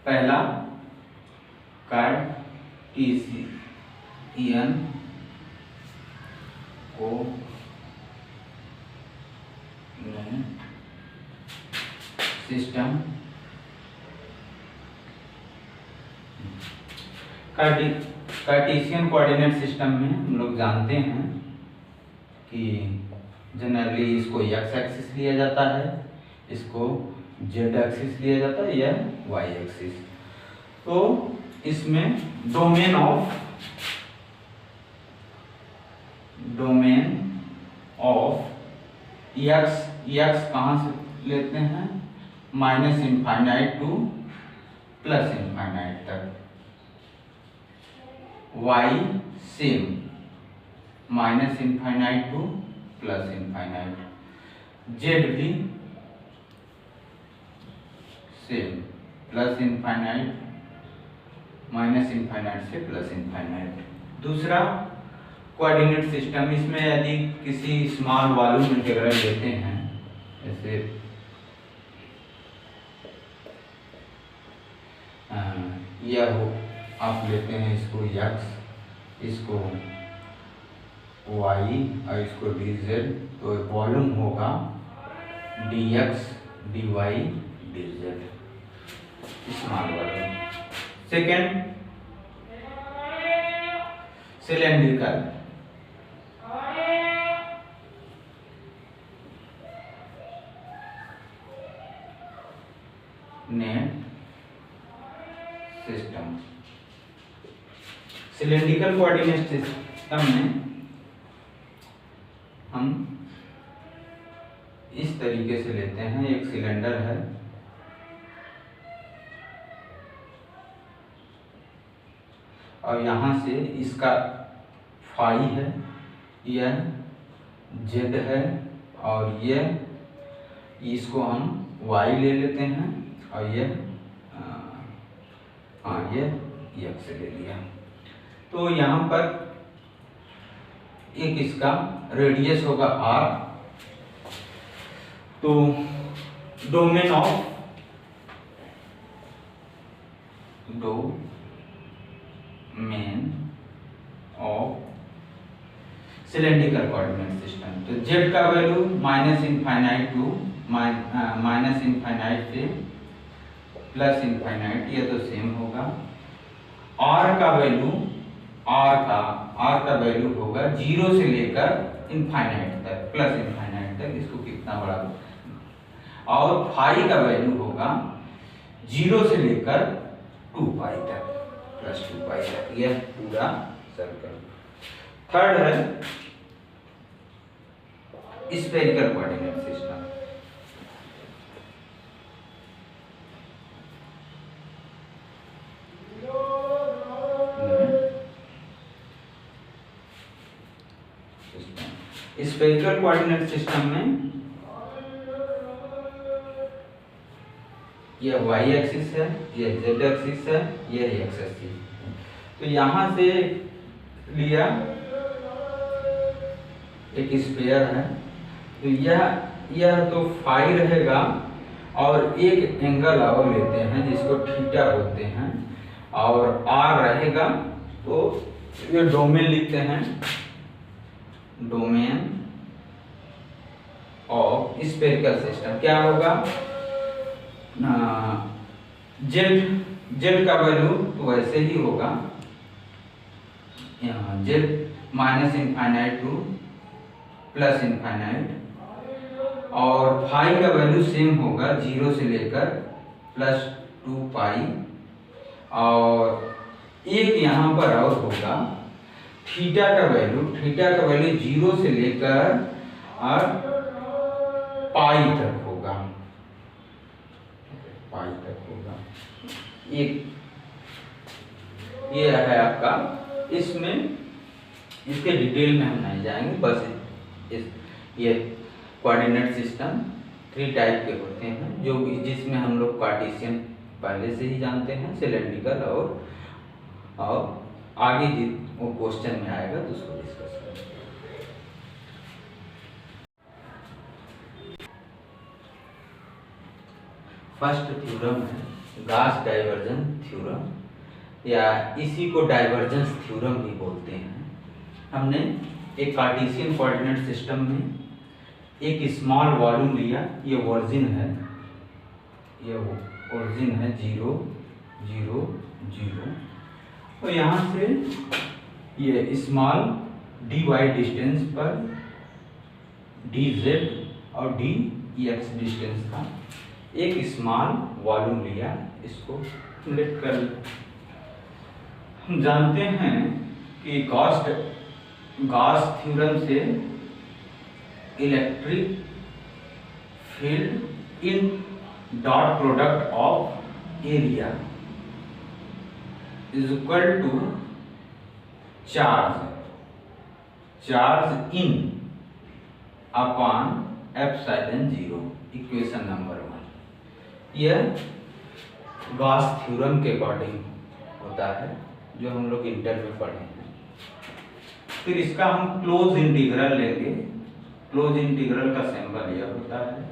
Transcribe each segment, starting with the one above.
पहला Cartesian coordinate system, Cartesian coordinate system में हम लोग जानते हैं कि जनरली इसको एक्स एक्सिस लिया जाता है, इसको जेड एक्सिस लिया जाता है या वाई एक्सिस। तो इसमें डोमेन ऑफ एक्स कहाँ से लेते हैं, minus infinite to plus infinite तक, Y same minus infinite to plus infinite, Z भी same plus infinite minus infinite से प्लस इनफाइनाइट। दूसरा कोऑर्डिनेट सिस्टम, इसमें यदि किसी स्मॉल वॉल्यूम इंटीग्रल लेते हैं, जैसे यह हो, आप लेते हैं इसको x, इसको y और इसको dz, तो वॉल्यूम होगा dx dy dz, small volume. Second cylindrical, net system. Cylindrical coordinate system में हम इस तरीके से लेते हैं, एक सिलेंडर है, और यहाँ से इसका फाई है, यह जेड है, और यह इसको हम वाई ले लेते हैं, और यह एक्स ले लिया। तो यहाँ पर एक इसका रेडियस होगा r, तो domain of cylindrical coordinate system, तो z का वैल्यू माइनस इनफाइनाइट से प्लस इनफाइनाइट, ये तो सेम होगा। r का वैल्यू होगा 0 से लेकर इनफाइनाइट तक, प्लस इनफाइनाइट तक, इसको कितना बड़ा, और फाई का वैल्यू होगा 0 से लेकर 2 पाई तक, प्लस 2 पाई तक, यह पूरा सर्कल। थर्ड है spherical coordinate system. Spherical coordinate system में यह वाई एक्सिस है, यह जेड एक्सिस है, यह एक्स एक्सिस। तो यहाँ से लिया एक स्फीयर है, तो यह तो फाई रहेगा, और एक एंगल और लेते हैं जिसको थीटा बोलते हैं, और आर रहेगा, तो ये डोमेन लिखते हैं, डोमेन ऑफ स्फेरिकल सिस्टम। क्या होगा, जेड का वैल्यू तो वैसे ही होगा, यहाँ Z minus infinite to plus infinite, और फाई का वैल्यू सेम होगा 0 से लेकर प्लस 2 पाई, और एक यहाँ पर और होगा थीटा का वैल्यू 0 से लेकर और पाई तक होगा, एक ये है आपका। इसमें इसके डिटेल में हम नहीं जाएंगे, बस ये कोऑर्डिनेट सिस्टम 3 टाइप के होते हैं, जो जिसमें हम लोग कार्टेशियन पहले से ही जानते हैं, सिलेंड्रिकल, और आगे वो क्वेश्चन में आएगा तो उसको डिस्कस करेंगे। फर्स्ट थ्योरम है गॉस डाइवर्जेंस थ्योरम, या इसी को डाइवर्जेंस थ्योरम भी बोलते हैं। हमने एक कार्टेशियन कोऑर्डिनेट सिस्टम में एक स्मॉल वॉल्यूम लिया, ये ओरिजिन है, ये ओरिजिन है 0 0 0, और यहाँ से ये स्मॉल dy डिस्टेंस पर dz और dx डिस्टेंस का एक स्मॉल वॉल्यूम लिया, इसको लेट कर। हम जानते हैं कि गॉस थ्योरम से electric field in dot product of area is equal to charge in upon epsilon 0, equation number 1। यह गॉस थ्योरम के अकॉर्डिंग होता है, जो हम लोग इंटर में पढ़े हैं। फिर इसका हम क्लोज इंटीग्रल लेंगे। क्लोज इंटीग्रल का सिंबल यह होता है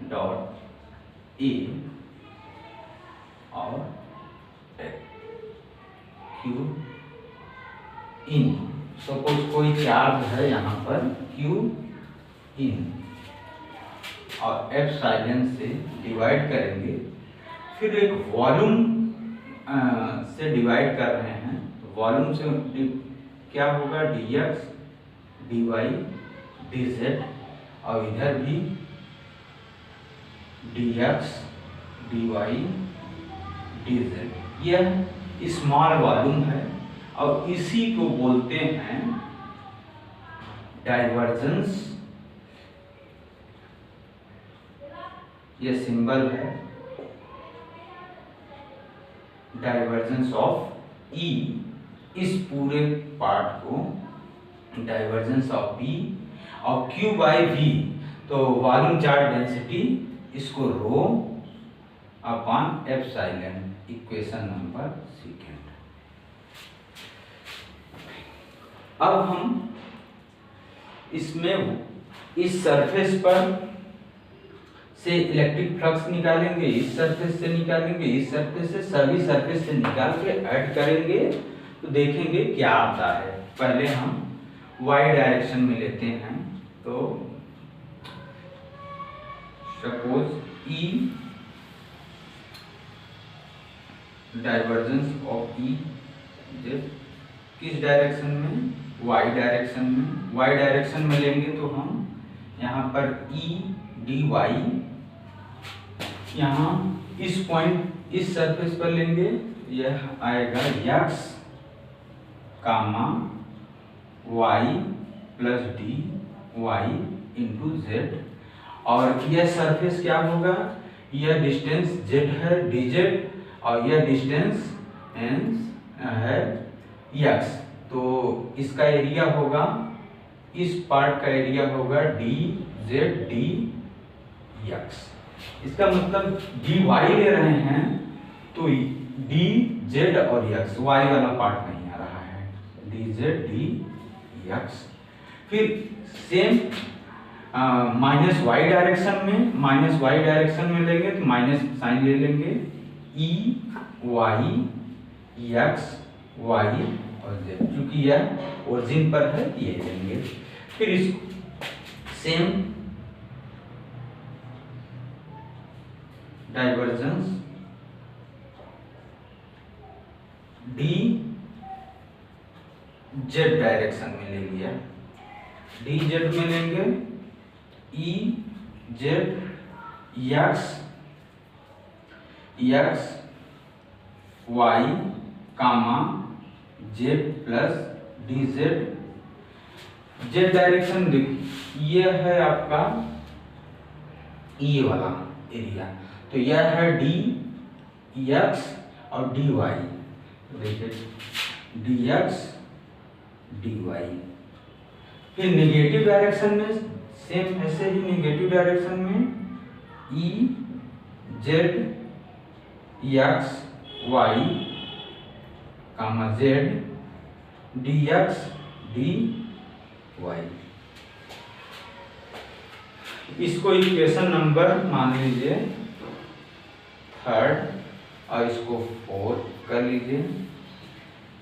डॉट ए और क्यू इन। सपोज कोई चार्ज है यहाँ पर क्यू इन, और एप्सिलॉन से डिवाइड करेंगे। फिर एक वॉल्यूम से डिवाइड कर रहे हैं, तो वॉल्यूम से क्या होगा, dx dy dz, और इधर भी dx dy dz। यह स्मॉल वॉल्यूम है, और इसी को बोलते हैं डाइवर्जेंस। यह सिंबल है डाइवर्जेंस ऑफ E। इस पूरे पार्ट को डाइवर्जेंस ऑफ B, और Q बाई V, तो वॉल्यूम चार्ज डेंसिटी, इसको rho upon epsilon, equation number 2। अब हम इसमें इस सरफेस पर से इलेक्ट्रिक फ्लक्स निकालेंगे, इस सरफेस से निकालेंगे, इस सरफेस से, सभी सरफेस से निकाल के ऐड करेंगे, तो देखेंगे क्या आता है। पहले हम y डायरेक्शन में लेते हैं, तो suppose E divergence of E किस डायरेक्शन में, y डायरेक्शन में। y डायरेक्शन में लेंगे तो हम यहाँ पर E dy यहाँ इस पॉइंट, इस सरफेस पर लेंगे, यह आएगा x comma y plus D Y into Z, और यह सरफेस क्या होगा, यह डिस्टेंस z है dz, और यह डिस्टेंस है x, तो इसका एरिया होगा, इस पार्ट का एरिया होगा dz dx। इसका मतलब dy ले रहे हैं, तो dz और x, y वाला पार्ट नहीं आ रहा है, dz dx। फिर सेम माइनस y डायरेक्शन में लेंगे तो माइनस साइन ले लेंगे, e y x y और z, क्योंकि यह ओरिजिन पर है, ये लेंगे। फिर इसको same divergence D Z direction में ले लिया, डी जेड में लेंगे E Z X Y comma Z plus D Z. Z direction देखिए, ये है आपका ये वाला एरिया, तो यह है डी एक्स और डी वाई, देखिए डी एक्स डी वाई। फिर निगेटिव डायरेक्शन में सेम ऐसे ही, निगेटिव डायरेक्शन में E Z X Y comma Z D X D Y. इसको इक्वेशन नंबर मान लीजिए 3 और इसको 4 कर लीजिए।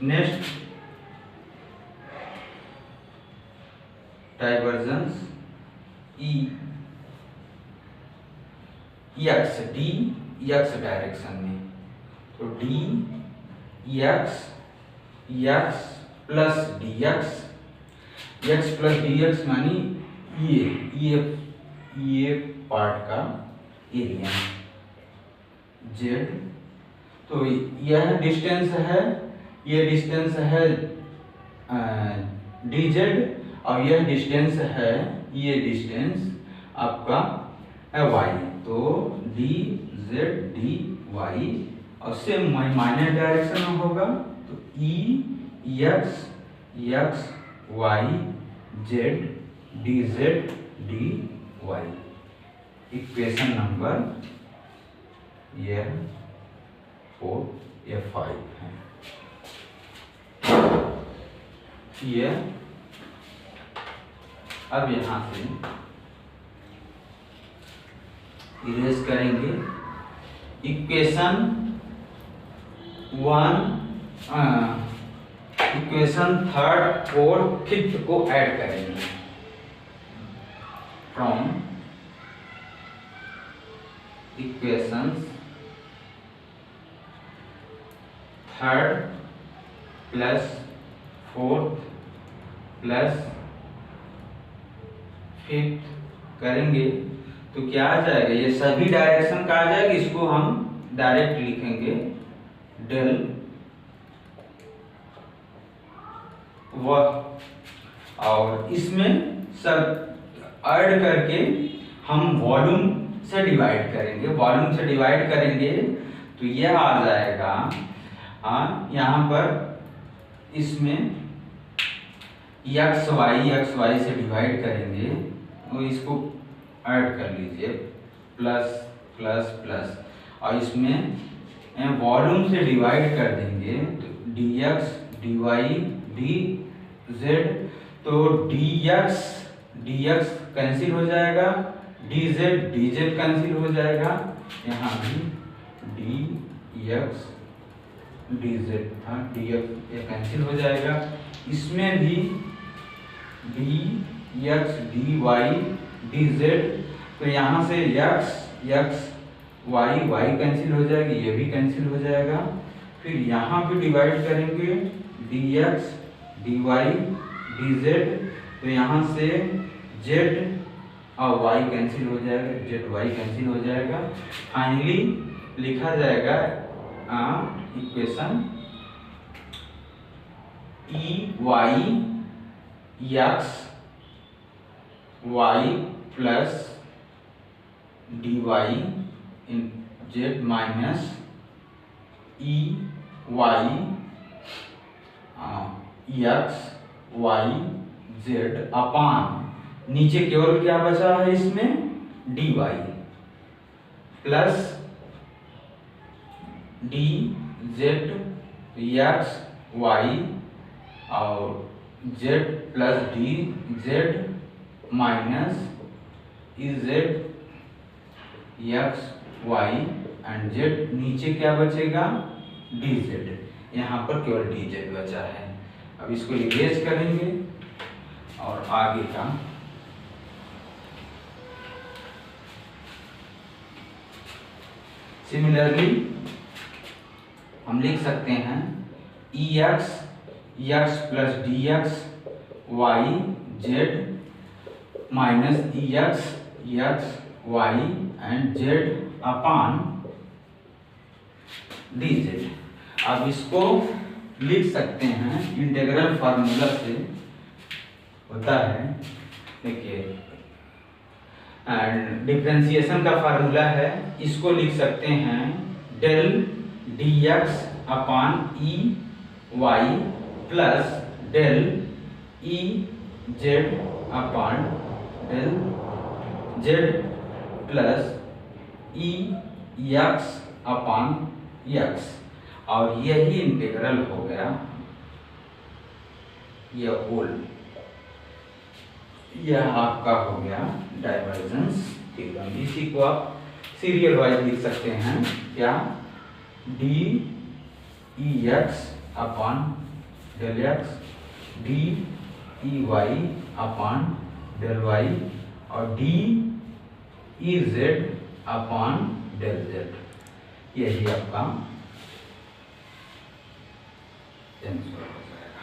Next divergence X D X direction में, तो D X X plus D X plus D X मानी ये पार्ट का एरिया जेड। तो यह डिस्टेंस है, ये डिस्टेंस है डी जेड, और यह डिस्टेंस है, ये डिस्टेंस आपका वाई। तो डी जेड डी वाई, और सेम माइनस डायरेक्शन में होगा तो E X X Y Z D Z D Y. Equation number यह 4 या 5 है। ये अब यहां से इरेज करेंगे। इक्वेशन 3rd 4th 5th को ऐड करेंगे। From equations 3rd plus 4th plus 5th करेंगे तो क्या आ जाएगा, ये सभी डायरेक्शन का आ जाएगा। इसको हम डायरेक्ट लिखेंगे डेल वह, और इसमें सब ऐड करके हम वॉल्यूम से डिवाइड करेंगे। वॉल्यूम से डिवाइड करेंगे तो यह आ जाएगा, यहाँ पर इसमें एक्स वाई से डिवाइड करेंगे और इसको ऐड कर लीजिए प्लस प्लस प्लस, और इसमें वॉल्यूम से डिवाइड कर देंगे तो D X D Y D Z, तो डी एक्स कैंसिल हो जाएगा, डी जेड कैंसिल हो जाएगा, यहाँ भी D X D Z D X ये कैंसिल हो जाएगा। इसमें भी D X D Y D Z, तो यहाँ से एक्स वाई कैंसिल हो जाएगी, ये भी कैंसिल हो जाएगा। फिर यहाँ पे डिवाइड करेंगे D X D Y D Z, तो यहाँ से जेड और वाई कैंसिल हो जाएगा, जेड वाई कैंसिल हो जाएगा। फाइनली लिखा जाएगा equation E Y X Y plus D Y in Z minus E Y X Y Z upon नीचे केवल क्या बचा है इसमें D Y plus D Z X Y और Z plus D Z minus E Z X Y and Z, नीचे क्या बचेगा डी जेड, यहाँ पर केवल डी जेड बचा है। अब इसको इरेज करेंगे और आगे का सिमिलरली हम लिख सकते हैं E X plus D X Y Z minus E X Y and Z upon D Z. अब इसको लिख सकते हैं इंटीग्रल फार्मूला से होता है, देखिए एंड डिफरेंशिएशन का फार्मूला है, इसको लिख सकते हैं del D X upon E Y plus del E Z upon del Z plus E X upon X, और यही इंटीग्रल हो गया। यह होल यह आपका हो गया डाइवर्जेंस थ्योरम। इसी को आप सीरियल वाइज लिख सकते हैं, क्या, D E X upon del X, D E Y upon del Y और D E Z upon del Z. यही आपका आंसर हो जाएगा।